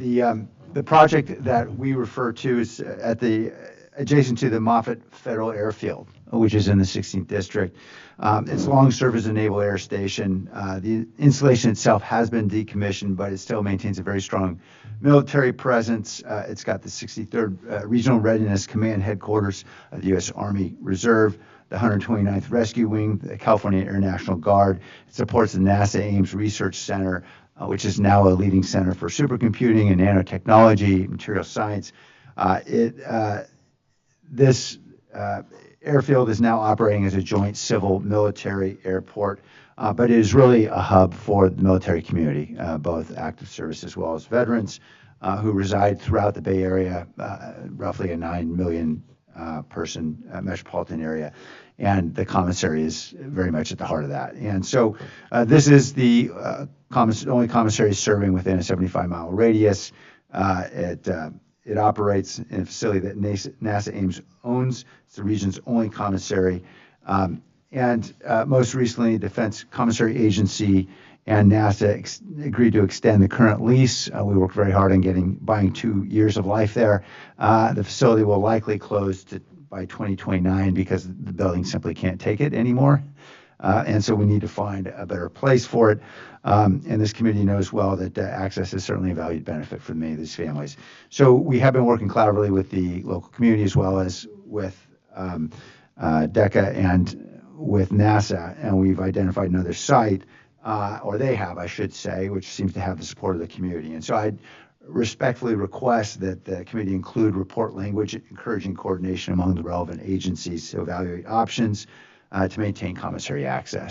The project that we refer to is adjacent to the Moffett Federal Airfield, which is in the 16th district. It's long served as a Naval Air Station. The installation itself has been decommissioned, but it still maintains a very strong military presence. It's got the 63rd Regional Readiness Command headquarters of the U.S. Army Reserve, the 129th Rescue Wing, the California Air National Guard. It supports the NASA Ames Research Center, which is now a leading center for supercomputing and nanotechnology, material science. This airfield is now operating as a joint civil-military airport, but it is really a hub for the military community, both active service as well as veterans who reside throughout the Bay Area, roughly a 9 million person metropolitan area. And the commissary is very much at the heart of that. And so this is the only commissary serving within a 75-mile radius. It operates in a facility that NASA Ames owns. It's the region's only commissary. And most recently, Defense Commissary Agency and NASA agreed to extend the current lease. We worked very hard on buying 2 years of life there. The facility will likely close by 2029 because the building simply can't take it anymore. And so we need to find a better place for it. And this committee knows well that access is certainly a valued benefit for many of these families. So we have been working collaboratively with the local community as well as with DECA and with NASA, and we've identified another site, or they have, I should say, which seems to have the support of the community. And so I respectfully request that the committee include report language encouraging coordination among the relevant agencies to evaluate options to maintain commissary access.